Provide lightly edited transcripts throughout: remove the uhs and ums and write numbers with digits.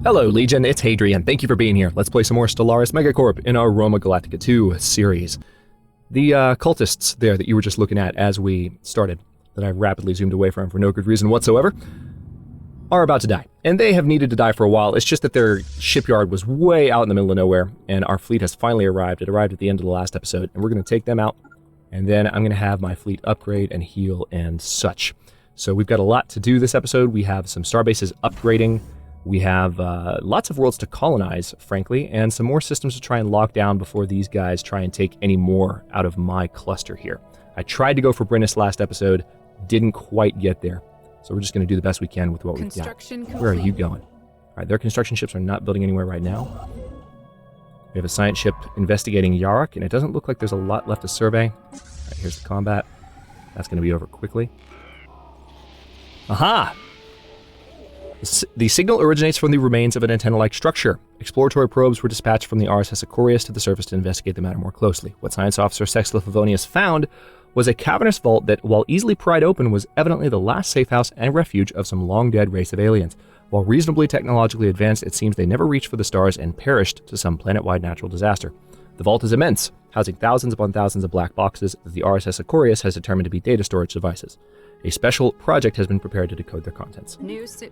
Hello, Legion, it's Hadrian. Thank you for being here. Let's play some more Stellaris MegaCorp in our Roma Galactica II series. The cultists there that you were just looking at as we started, that I rapidly zoomed away from for no good reason whatsoever, are about to die. And they have needed to die for a while. It's just that their shipyard was way out in the middle of nowhere, and our fleet has finally arrived. It arrived at the end of the last episode, and we're going to take them out, and then I'm going to have my fleet upgrade and heal and such. So we've got a lot to do this episode. We have some starbases upgrading. We have lots of worlds to colonize, frankly, and some more systems to try and lock down before these guys try and take any more out of my cluster here. I tried to go for Brynnis last episode, didn't quite get there. So we're just going to do the best we can with what we've got. Where are you going? All right, their construction ships are not building anywhere right now. We have a science ship investigating Yarok, and it doesn't look like there's a lot left to survey. All right, here's the combat. That's going to be over quickly. Aha! The signal originates from the remains of an antenna-like structure. Exploratory probes were dispatched from the RSS Aquarius to the surface to investigate the matter more closely. What Science Officer Sexla Favonius found was a cavernous vault that, while easily pried open, was evidently the last safe house and refuge of some long-dead race of aliens. While reasonably technologically advanced, it seems they never reached for the stars and perished to some planet-wide natural disaster. The vault is immense, housing thousands upon thousands of black boxes that the RSS Aquarius has determined to be data storage devices. A special project has been prepared to decode their contents.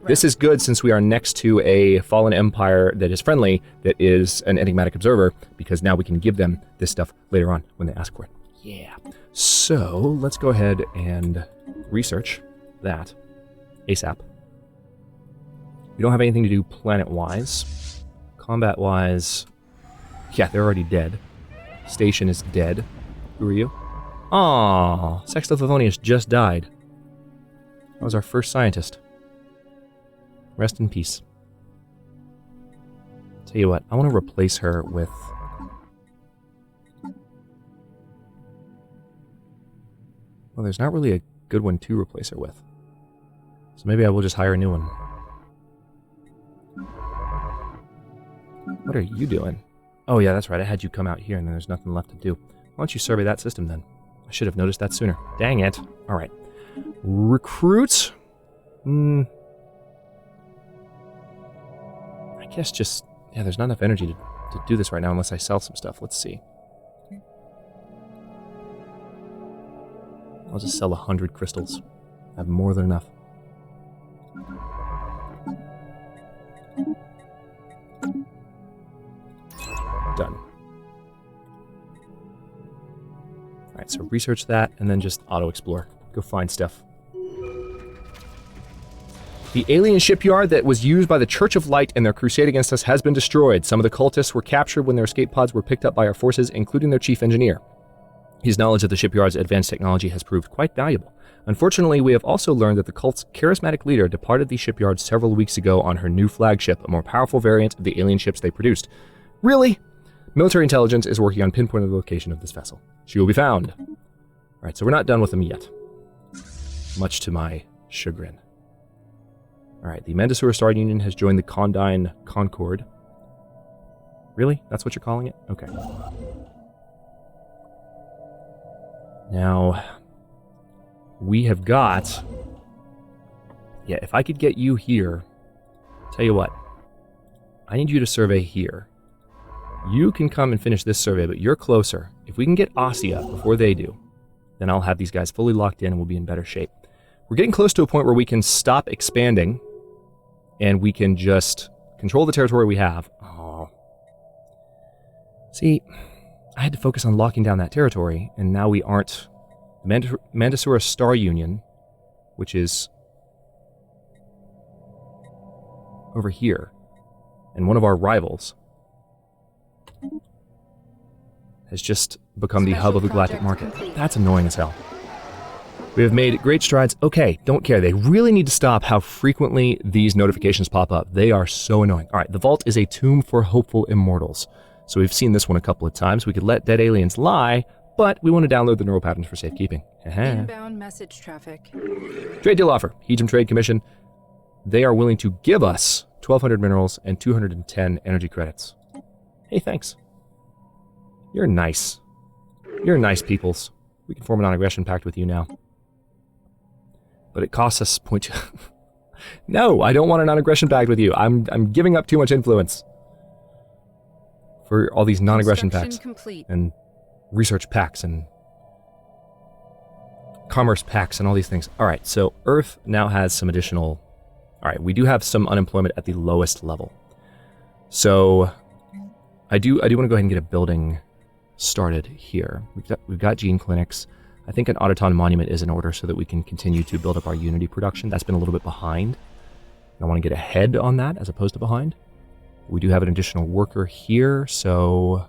This is good since we are next to a fallen empire that is friendly, that is an enigmatic observer, because now we can give them this stuff later on when they ask for it. Yeah. So, let's go ahead and research that ASAP. We don't have anything to do planet-wise. Combat-wise, yeah, they're already dead. Station is dead. Who are you? Aww, Sexta Favonius just died. That was our first scientist. Rest in peace. Tell you what, I want to replace her with... Well, there's not really a good one to replace her with. So maybe I will just hire a new one. What are you doing? Oh yeah, that's right, I had you come out here and then there's nothing left to do. Why don't you survey that system then? I should have noticed that sooner. Dang it. Alright. Recruit? I guess just... Yeah, there's not enough energy to do this right now unless I sell some stuff. Let's see. I'll just sell 100 crystals. I have more than enough. Done. Alright, so research that and then just auto-explore. Go find stuff. The alien shipyard that was used by the Church of Light in their crusade against us has been destroyed. Some of the cultists were captured when their escape pods were picked up by our forces, including their chief engineer. His knowledge of the shipyard's advanced technology has proved quite valuable. Unfortunately, we have also learned that the cult's charismatic leader departed the shipyard several weeks ago on her new flagship, a more powerful variant of the alien ships they produced. Really? Military intelligence is working on pinpointing the location of this vessel. She will be found. Alright, so we're not done with them yet. Much to my chagrin. Alright, the Mandasura Star Union has joined the Condyne Concord. Really? That's what you're calling it? Okay. Now, we have got... Yeah, if I could get you here... Tell you what. I need you to survey here. You can come and finish this survey, but you're closer. If we can get Ossia before they do, then I'll have these guys fully locked in and we'll be in better shape. We're getting close to a point where we can stop expanding and we can just control the territory we have. Oh. See, I had to focus on locking down that territory, and now we aren't. The Mandasura Star Union, which is over here, and one of our rivals, has just become the hub of the galactic market. That's annoying as hell. We have made great strides. Okay, don't care. They really need to stop how frequently these notifications pop up. They are so annoying. All right, the vault is a tomb for hopeful immortals. So we've seen this one a couple of times. We could let dead aliens lie, but we want to download the neural patterns for safekeeping. Inbound message traffic. Trade deal offer. Hedron Trade Commission. They are willing to give us 1,200 minerals and 210 energy credits. Hey, thanks. You're nice. You're nice peoples. We can form a non-aggression pact with you now. But it costs us No, I don't want a non-aggression pact with you. I'm giving up too much influence for all these non-aggression pacts Complete. and research pacts and commerce pacts and all these things. All right, so Earth now has some additional... All right, we do have some unemployment at the lowest level. So I do want to go ahead and get a building started here. We've got gene clinics. I think an autoton monument is in order so that we can continue to build up our Unity production. That's been a little bit behind. I want to get ahead on that as opposed to behind. We do have an additional worker here, so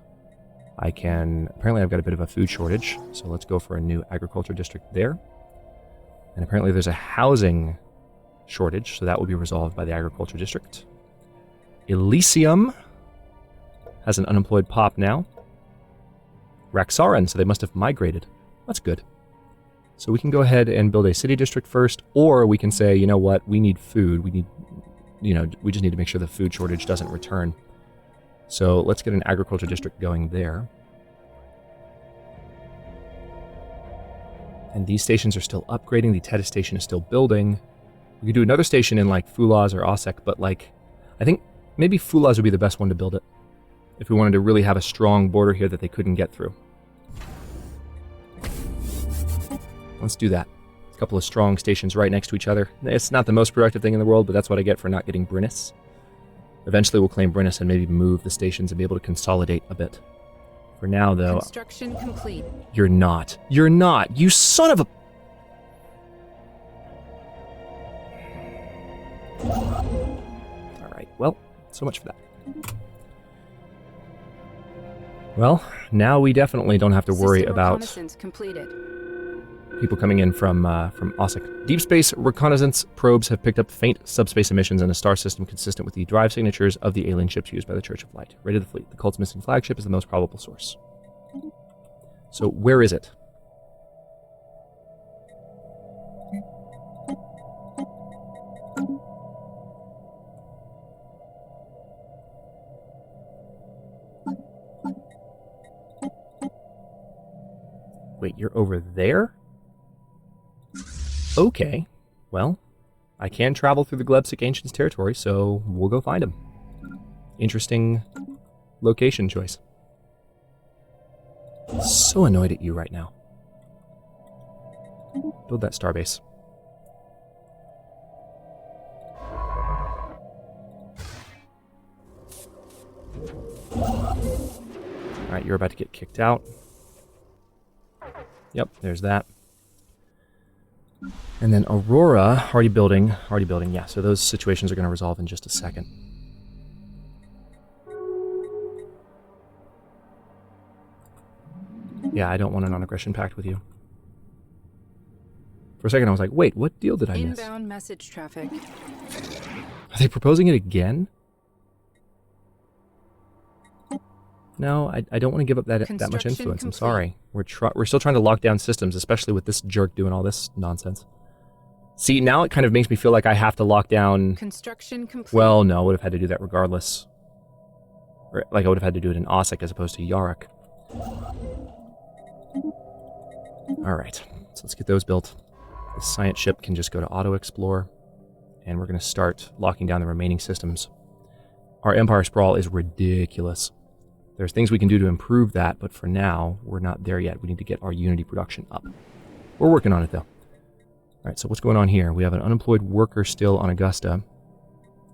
I can... Apparently I've got a bit of a food shortage, so let's go for a new agriculture district there. And apparently there's a housing shortage, so that will be resolved by the agriculture district. Elysium has an unemployed pop now. Raxaran, so they must have migrated. That's good. So we can go ahead and build a city district first, or we can say, you know what, we need food. We need, we just need to make sure the food shortage doesn't return. So let's get an agriculture district going there. And these stations are still upgrading. The Teta station is still building. We could do another station in like Fulaz or Osek, but like, I think maybe Fulaz would be the best one to build it if we wanted to really have a strong border here that they couldn't get through. Let's do that. A couple of strong stations right next to each other. It's not the most productive thing in the world, but that's what I get for not getting Brynnis. Eventually we'll claim Brynnis and maybe move the stations and be able to consolidate a bit. For now, though... Construction complete. You're not. You're not. You son of a... Alright, well, so much for that. Well, now we definitely don't have to worry System about reconnaissance completed. people coming in from Osik. Deep space reconnaissance probes have picked up faint subspace emissions in a star system consistent with the drive signatures of the alien ships used by the Church of Light. Rated the fleet. The cult's missing flagship is the most probable source. So, where is it? Wait, you're over there? Okay. Well, I can travel through the Glebsic Ancients territory, so we'll go find him. Interesting location choice. So annoyed at you right now. Build that starbase. Alright, you're about to get kicked out. Yep, there's that. And then Aurora, already building, yeah, so those situations are going to resolve in just a second. Yeah, I don't want a non-aggression pact with you. For a second I was like, wait, what deal did I miss? Inbound message traffic. Are they proposing it again? No, I don't want to give up that much influence. I'm sorry. We're still trying to lock down systems, especially with this jerk doing all this nonsense. See, now it kind of makes me feel like I have to lock down... Construction complete. Well, no, I would have had to do that regardless. Or, like, I would have had to do it in Osik as opposed to Yarok. Alright, so let's get those built. The science ship can just go to auto-explore. And we're going to start locking down the remaining systems. Our Empire Sprawl is ridiculous. There's things we can do to improve that, but for now, we're not there yet. We need to get our Unity production up. We're working on it, though. Alright, so what's going on here? We have an unemployed worker still on Augusta,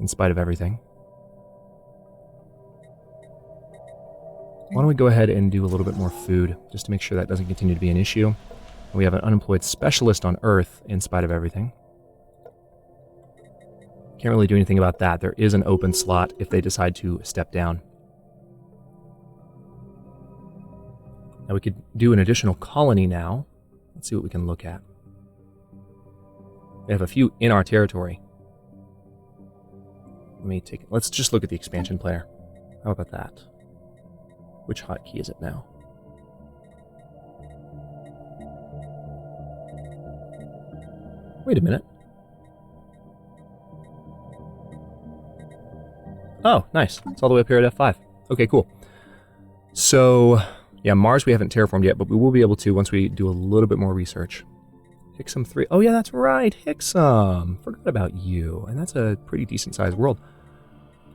in spite of everything. Why don't we go ahead and do a little bit more food, just to make sure that doesn't continue to be an issue. And we have an unemployed specialist on Earth, in spite of everything. Can't really do anything about that. There is an open slot if they decide to step down. Now we could do an additional colony now. Let's see what we can look at. We have a few in our territory. Let's just look at the expansion player. How about that? Which hotkey is it now? Wait a minute. Oh, nice. It's all the way up here at F5. Okay, cool. So... yeah, Mars we haven't terraformed yet, but we will be able to once we do a little bit more research. Hixum 3. Oh, yeah, that's right. Hixum. Forgot about you. And that's a pretty decent-sized world.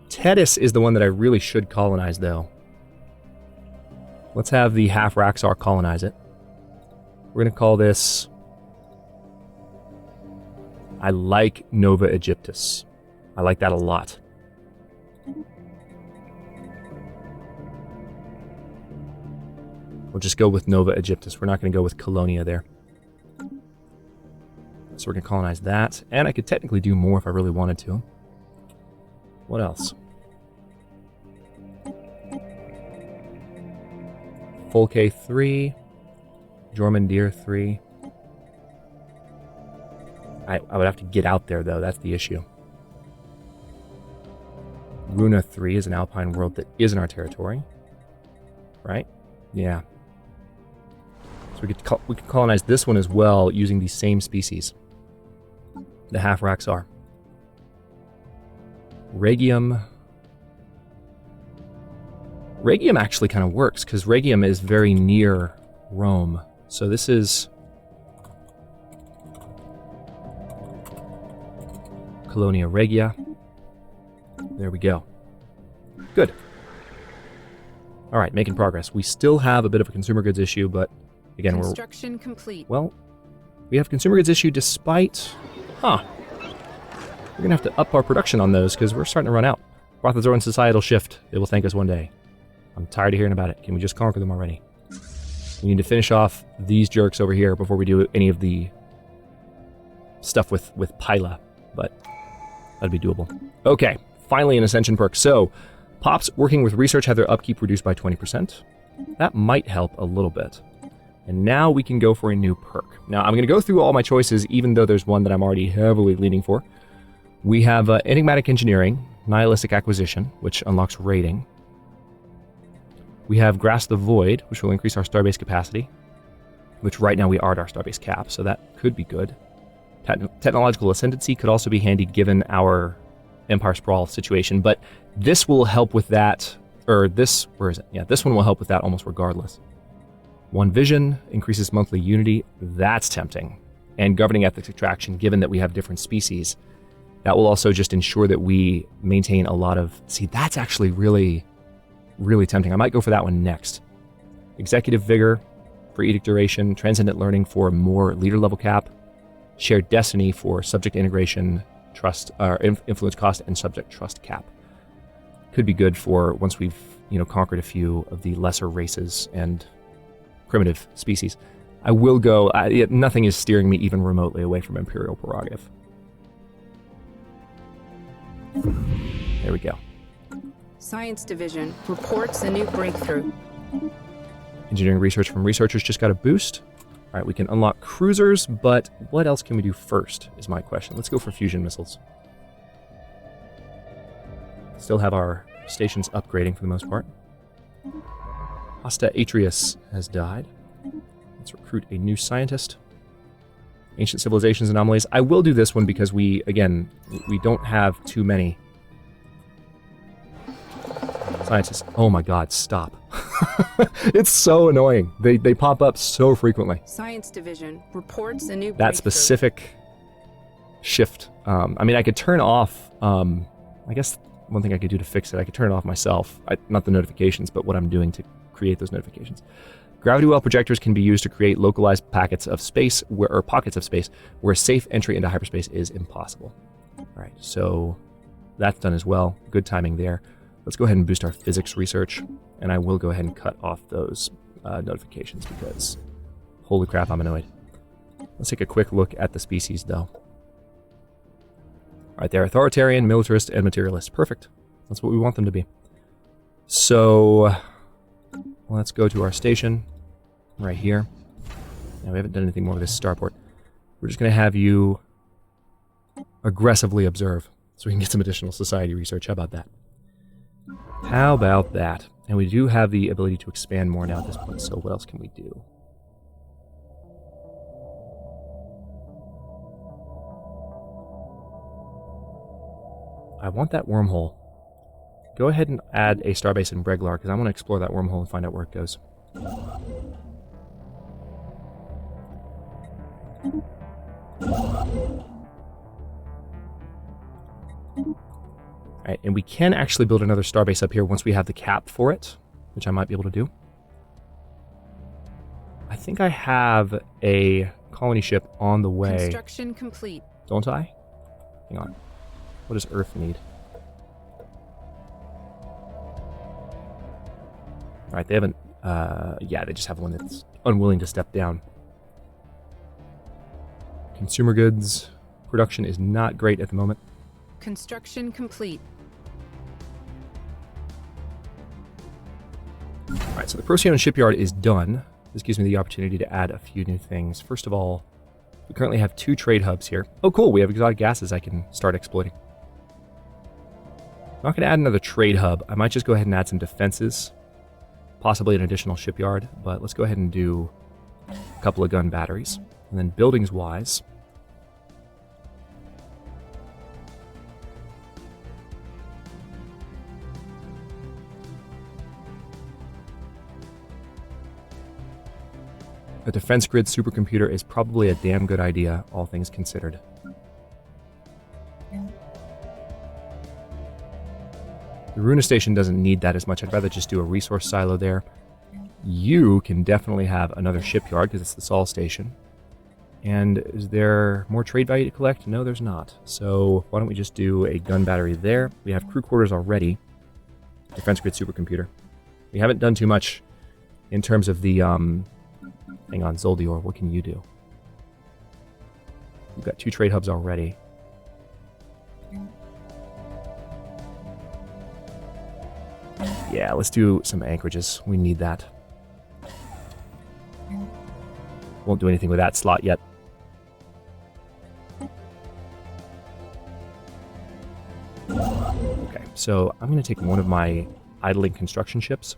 Tethys is the one that I really should colonize, though. Let's have the half-Raxar colonize it. We're going to call this... I like Nova Aegyptus. I like that a lot. We'll just go with Nova Aegyptus. We're not going to go with Colonia there. So we're going to colonize that. And I could technically do more if I really wanted to. What else? Folke 3. Jormundir 3. I would have to get out there, though. That's the issue. Runa 3 is an alpine world that is in our territory. Right? Yeah. So we could colonize this one as well using the same species. The half-Raxar. Rhegium. Rhegium actually kind of works, because Rhegium is very near Rome. So this is... Colonia Regia. There we go. Good. Alright, making progress. We still have a bit of a consumer goods issue, but again, Construction complete. Well, we have consumer goods issue despite... Huh. We're going to have to up our production on those because we're starting to run out. Barthozoran societal shift. It will thank us one day. I'm tired of hearing about it. Can we just conquer them already? We need to finish off these jerks over here before we do any of the stuff with Pyla, but that'd be doable. Okay, finally an Ascension perk. So, Pops working with research have their upkeep reduced by 20%. That might help a little bit. And now we can go for a new perk. Now, I'm going to go through all my choices, even though there's one that I'm already heavily leaning for. We have Enigmatic Engineering, Nihilistic Acquisition, which unlocks rating. We have Grasp the Void, which will increase our Starbase capacity, which right now we are at our Starbase cap, so that could be good. Technological Ascendancy could also be handy given our Empire Sprawl situation, but this will help with that, or this, where is it? Yeah, this one will help with that almost regardless. One Vision increases monthly unity. That's tempting. And Governing Ethics Extraction, given that we have different species, that will also just ensure that we maintain a lot of... See, that's actually really, really tempting. I might go for that one next. Executive Vigor for Edict Duration, Transcendent Learning for more leader level cap, Shared Destiny for subject integration, trust, influence cost, and subject trust cap. Could be good for once we've, conquered a few of the lesser races and primitive species. I will go... nothing is steering me even remotely away from Imperial Prerogative. There we go. Science Division reports a new breakthrough. Engineering research from researchers just got a boost. All right, we can unlock cruisers, but what else can we do first is my question. Let's go for fusion missiles. Still have our stations upgrading for the most part. Hosta Atreus has died. Let's recruit a new scientist. Ancient Civilizations Anomalies. I will do this one because we don't have too many scientists. Oh my god, stop. It's so annoying. They pop up so frequently. Science Division reports a new breakthrough. That specific shift. I could turn off... I guess one thing I could do to fix it, I could turn it off myself. Not the notifications, but what I'm doing to create those notifications. Gravity well projectors can be used to create localized pockets of space where safe entry into hyperspace is impossible. All right, so that's done as well. Good timing there. Let's go ahead and boost our physics research, and I will go ahead and cut off those notifications because, holy crap, I'm annoyed. Let's take a quick look at the species, though. All right, they're authoritarian, militarist, and materialist. Perfect. That's what we want them to be. So, let's go to our station right here. Now, we haven't done anything more with this starport. We're just going to have you aggressively observe so we can get some additional society research. How about that? How about that? And we do have the ability to expand more now at this point, so what else can we do? I want that wormhole. Go ahead and add a starbase in Breglar, because I want to explore that wormhole and find out where it goes. Alright, and we can actually build another starbase up here once we have the cap for it, which I might be able to do. I think I have a colony ship on the way. Construction complete. Don't I? Hang on. What does Earth need? Alright, they haven't... yeah, they just have one that's unwilling to step down. Consumer goods. Production is not great at the moment. Construction complete. Alright, so the Procyon shipyard is done. This gives me the opportunity to add a few new things. First of all, we currently have 2 trade hubs here. Oh, cool, we have exotic gases I can start exploiting. I'm not going to add another trade hub. I might just go ahead and add some defenses. Possibly an additional shipyard, but let's go ahead and do a couple of gun batteries. And then buildings-wise... a defense grid supercomputer is probably a damn good idea, all things considered. The Runa Station doesn't need that as much. I'd rather just do a resource silo there. You can definitely have another shipyard because it's the Sol Station. And is there more trade value to collect? No, there's not. So why don't we just do a gun battery there? We have crew quarters already. Defense grid supercomputer. We haven't done too much in terms of the... Hang on, Zoldior, what can you do? We've got 2 trade hubs already. Yeah, let's do some anchorages. We need that. Won't do anything with that slot yet. Okay, so I'm going to take one of my idling construction ships.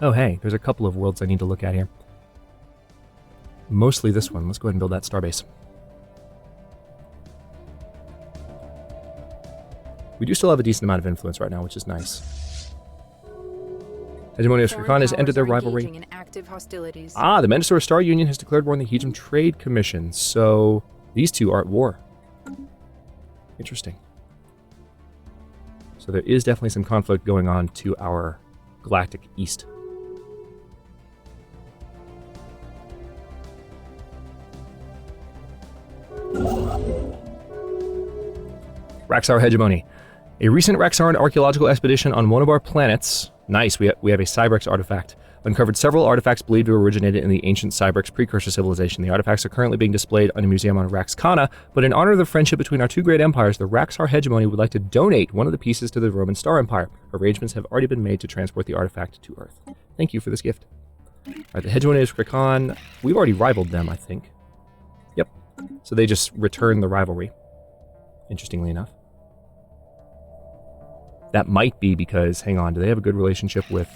Oh, hey, there's a couple of worlds I need to look at here. Mostly this one. Let's go ahead and build that starbase. We do still have a decent amount of influence right now, which is nice. Hegemonious Rakan has ended their rivalry. In active hostilities. Ah, the Mendasaur Star Union has declared war on the Hedron Trade Commission. So these two are at war. Interesting. So there is definitely some conflict going on to our galactic east. Raxar Hegemony. A recent Raxaran archaeological expedition on one of our planets, nice, we have a Cybrex artifact, uncovered several artifacts believed to have originated in the ancient Cybrex precursor civilization. The artifacts are currently being displayed in a museum on Raxcana, but in honor of the friendship between our 2 great empires, the Raxar Hegemony would like to donate one of the pieces to the Roman Star Empire. Arrangements have already been made to transport the artifact to Earth. Thank you for this gift. Alright, the Hegemonious Rakan, we've already rivaled them, I think. Yep. So they just return the rivalry. Interestingly enough. That might be because, hang on, do they have a good relationship with...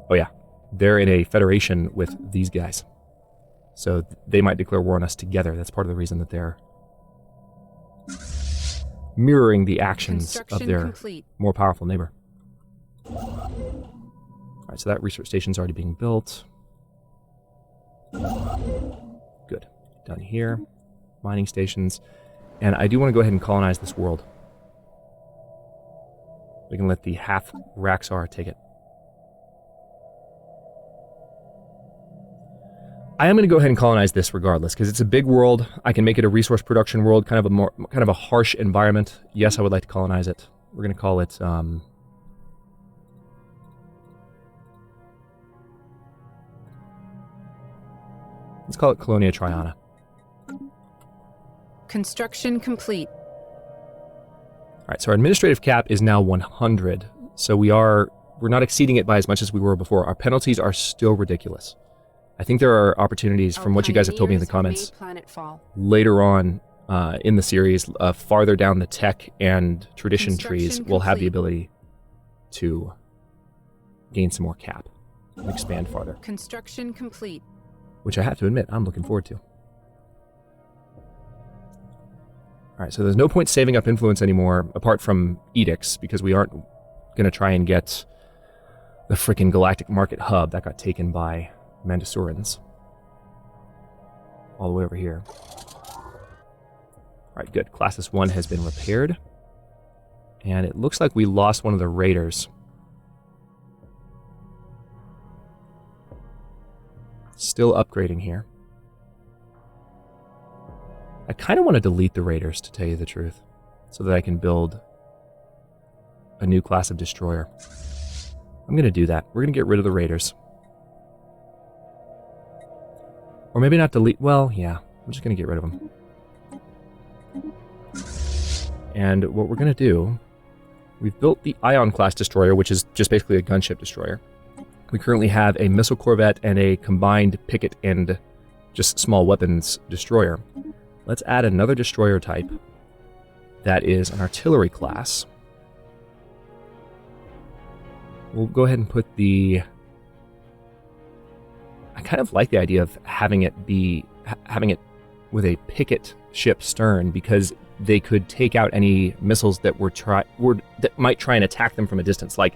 Oh yeah, they're in a federation with these guys. So they might declare war on us together. That's part of the reason that they're mirroring the actions of their more powerful neighbor. Alright, so that research station's already being built. Good. Done here. Mining stations. And I do want to go ahead and colonize this world. We can let the half Raxar take it. I am going to go ahead and colonize this regardless, because it's a big world. I can make it a resource production world, kind of a harsh environment. Yes, I would like to colonize it. We're going to call it let's call it Colonia Triana. Construction complete. Alright, so our administrative cap is now 100, so we're not exceeding it by as much as we were before. Our penalties are still ridiculous. I think there are opportunities, from what you guys have told me in the comments, later on in the series, farther down the tech and tradition trees, we'll have the ability to gain some more cap and expand farther. Construction complete. Which I have to admit, I'm looking forward to. Alright, so there's no point saving up influence anymore, apart from edicts, because we aren't going to try and get the frickin' Galactic Market Hub that got taken by Mandasaurans. all the way over here. Alright, good. Classis 1 has been repaired. And it looks like we lost one of the raiders. Still upgrading here. I kind of want to delete the raiders, to tell you the truth, so that I can build a new class of destroyer. I'm going to do that. We're going to get rid of the raiders. Or maybe not delete. Well, yeah. I'm just going to get rid of them. And what we're going to do, we've built the Ion class destroyer, which is just basically a gunship destroyer. We currently have a missile corvette and a combined picket and just small weapons destroyer. Let's add another destroyer type that is an artillery class. We'll go ahead and put the... I kind of like the idea of having it with a picket ship stern, because they could take out any missiles that that might try and attack them from a distance. Like,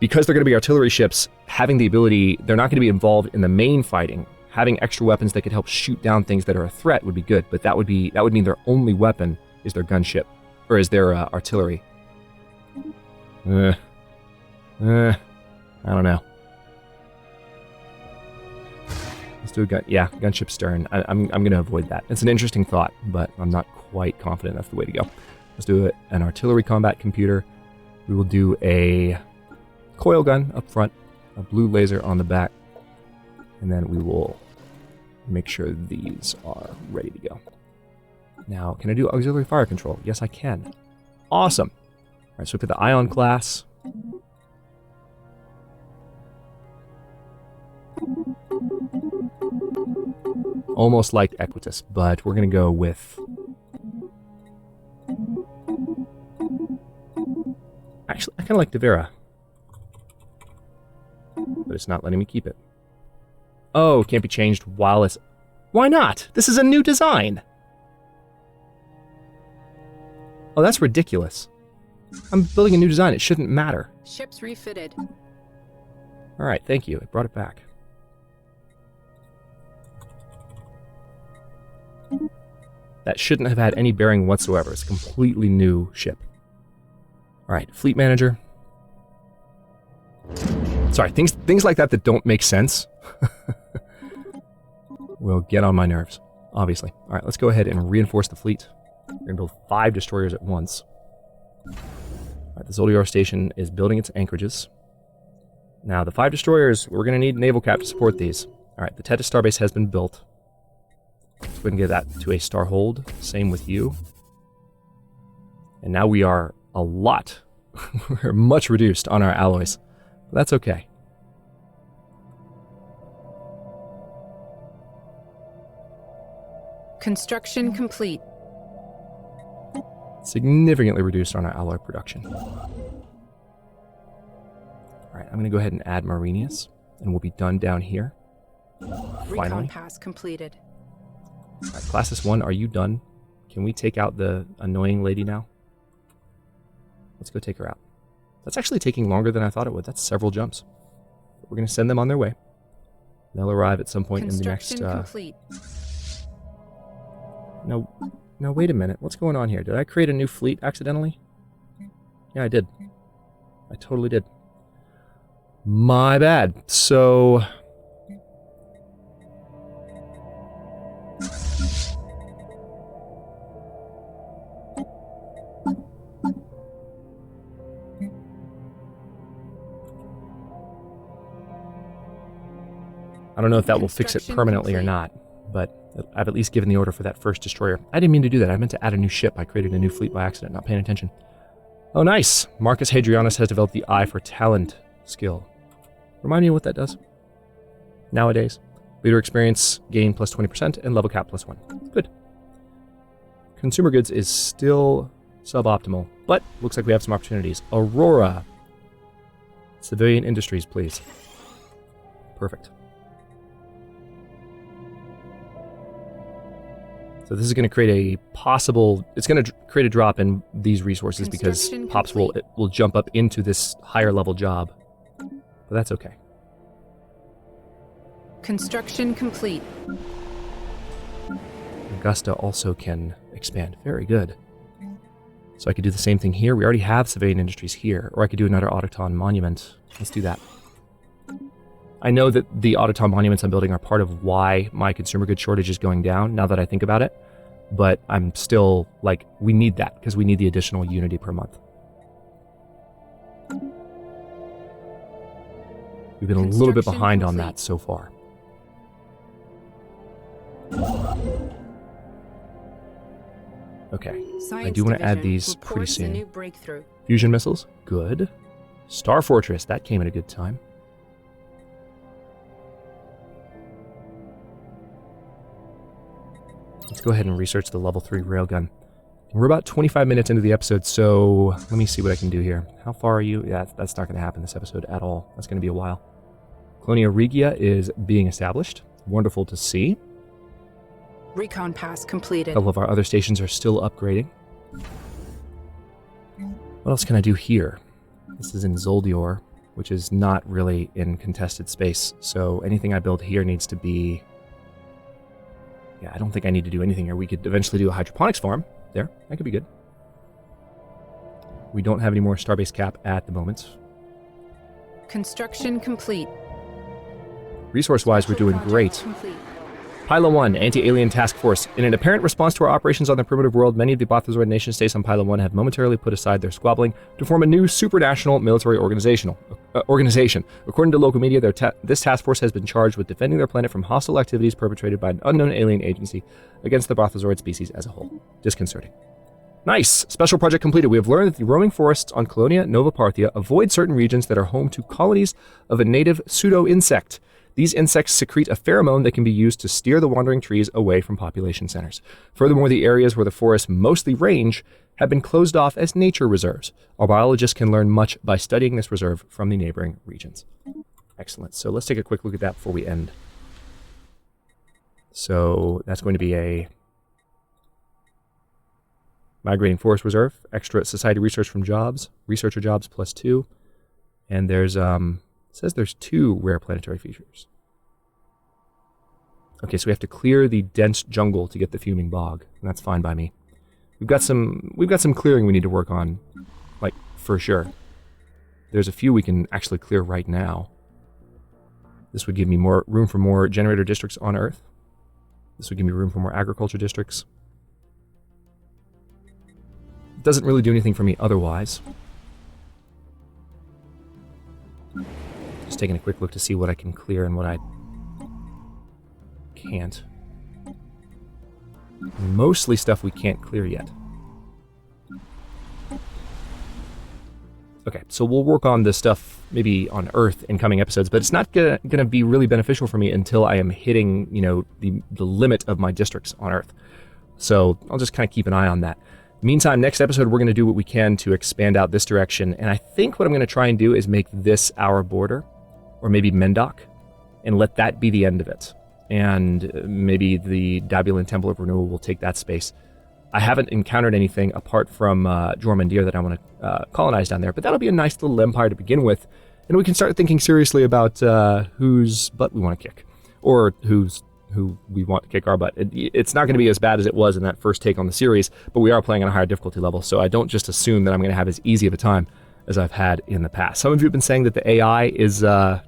because they're going to be artillery ships, having the ability, they're not going to be involved in the main fighting. Having extra weapons that could help shoot down things that are a threat would be good, but that would mean their only weapon is their gunship, or is their artillery. I don't know. Let's do a gunship stern. I'm going to avoid that. It's an interesting thought, but I'm not quite confident that's the way to go. Let's do an artillery combat computer. We will do a coil gun up front, a blue laser on the back, and then we will make sure these are ready to go. Now, can I do auxiliary fire control? Yes, I can. Awesome. All right, so we put the Ion class. Almost like Equitus, but we're going to go with... Actually, I kind of like Devera. But it's not letting me keep it. Oh, it can't be changed while it's... Why not? This is a new design! Oh, that's ridiculous. I'm building a new design. It shouldn't matter. Ships refitted. Alright, thank you. It brought it back. That shouldn't have had any bearing whatsoever. It's a completely new ship. Alright, fleet manager. Sorry, things like that don't make sense will get on my nerves, obviously. Alright, let's go ahead and reinforce the fleet. We're going to build 5 destroyers at once. Alright, the Zoldyar station is building its anchorages. Now, the 5 destroyers, we're going to need naval cap to support these. Alright, the Teta Starbase has been built. Let's go ahead and get that to a star hold. Same with you. And now we are a lot. We're much reduced on our alloys. But that's okay. Construction complete. Significantly reduced on our alloy production. Alright, I'm going to go ahead and add Marinius. And we'll be done down here. Finally. Recon pass completed. Alright, Classis 1, are you done? Can we take out the annoying lady now? Let's go take her out. That's actually taking longer than I thought it would. That's several jumps. But we're going to send them on their way. They'll arrive at some point in the next... complete. No, wait a minute. What's going on here? Did I create a new fleet accidentally? Yeah, I did. I totally did. My bad. So... I don't know if that will fix it permanently or not, but I've at least given the order for that first destroyer. I didn't mean to do that. I meant to add a new ship. I created a new fleet by accident, not paying attention. Oh, nice. Marcus Hadrianus has developed the Eye for Talent skill. Remind me what that does. Nowadays, leader experience gain plus 20% and level cap plus 1. Good. Consumer goods is still suboptimal, but looks like we have some opportunities. Aurora. Civilian industries, please. Perfect. So this is going to create a possible... It's going to create a drop in these resources because Pops will jump up into this higher level job. But that's okay. Construction complete. Augusta also can expand. Very good. So I could do the same thing here. We already have civilian industries here. Or I could do another autoton monument. Let's do that. I know that the autoton monuments I'm building are part of why my consumer goods shortage is going down, now that I think about it. But I'm still, like, we need that, because we need the additional unity per month. We've been a little bit behind on that so far. Okay, I do want to add these pretty soon. Fusion missiles, good. Star Fortress, that came at a good time. Let's go ahead and research the level 3 railgun. We're about 25 minutes into the episode, so let me see what I can do here. How far are you? Yeah, that's not going to happen this episode at all. That's going to be a while. Colonia Regia is being established. Wonderful to see. Recon pass completed. A couple of our other stations are still upgrading. What else can I do here? This is in Zoldior, which is not really in contested space, so anything I build here needs to be... Yeah, I don't think I need to do anything here. We could eventually do a hydroponics farm. There, that could be good. We don't have any more Starbase cap at the moment. Construction complete. Resource-wise, we're doing great. Complete. Pyla 1, Anti-Alien Task Force. In an apparent response to our operations on the primitive world, many of the Bothazoid nation-states on Pyla 1 have momentarily put aside their squabbling to form a new supranational military organization. According to local media, this task force has been charged with defending their planet from hostile activities perpetrated by an unknown alien agency against the Bothazoid species as a whole. Disconcerting. Nice! Special project completed. We have learned that the roaming forests on Colonia Nova Parthia avoid certain regions that are home to colonies of a native pseudo-insect. These insects secrete a pheromone that can be used to steer the wandering trees away from population centers. Furthermore, the areas where the forests mostly range have been closed off as nature reserves. Our biologists can learn much by studying this reserve from the neighboring regions. Excellent. So let's take a quick look at that before we end. So that's going to be a migrating forest reserve, extra society research from jobs, researcher jobs +2, and there's it says there's 2 rare planetary features. Okay, so we have to clear the dense jungle to get the fuming bog, and that's fine by me. We've got some clearing we need to work on, like, for sure. There's a few we can actually clear right now. This would give me more room for more generator districts on Earth. This would give me room for more agriculture districts. It doesn't really do anything for me otherwise. Just taking a quick look to see what I can clear and what I can't. Mostly stuff we can't clear yet. Okay, so we'll work on this stuff maybe on Earth in coming episodes, but it's not gonna be really beneficial for me until I am hitting, you know, the limit of my districts on Earth. So I'll just kind of keep an eye on that. Meantime, next episode, we're going to do what we can to expand out this direction, and I think what I'm going to try and do is make this our border, or maybe Mendoc, and let that be the end of it. And maybe the Dabulan Temple of Renewal will take that space. I haven't encountered anything apart from Jormundir that I want to colonize down there, but that'll be a nice little empire to begin with, and we can start thinking seriously about whose butt we want to kick, or who we want to kick our butt. It's not going to be as bad as it was in that first take on the series, but we are playing on a higher difficulty level, so I don't just assume that I'm going to have as easy of a time as I've had in the past. Some of you have been saying that the AI is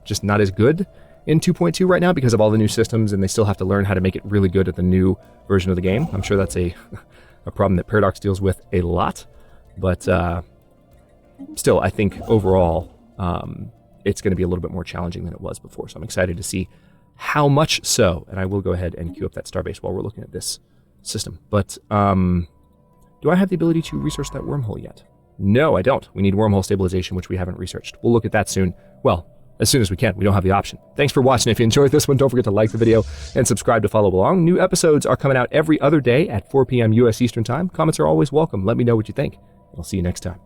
just not as good in 2.2 right now because of all the new systems, and they still have to learn how to make it really good at the new version of the game. I'm sure that's a problem that Paradox deals with a lot, but still, I think overall it's going to be a little bit more challenging than it was before, so I'm excited to see how much so, and I will go ahead and queue up that Starbase while we're looking at this system. But do I have the ability to research that wormhole yet? No, I don't. We need wormhole stabilization, which we haven't researched. We'll look at that soon. Well, as soon as we can. We don't have the option. Thanks for watching. If you enjoyed this one, don't forget to like the video and subscribe to follow along. New episodes are coming out every other day at 4 p.m. U.S. Eastern Time. Comments are always welcome. Let me know what you think. I'll see you next time.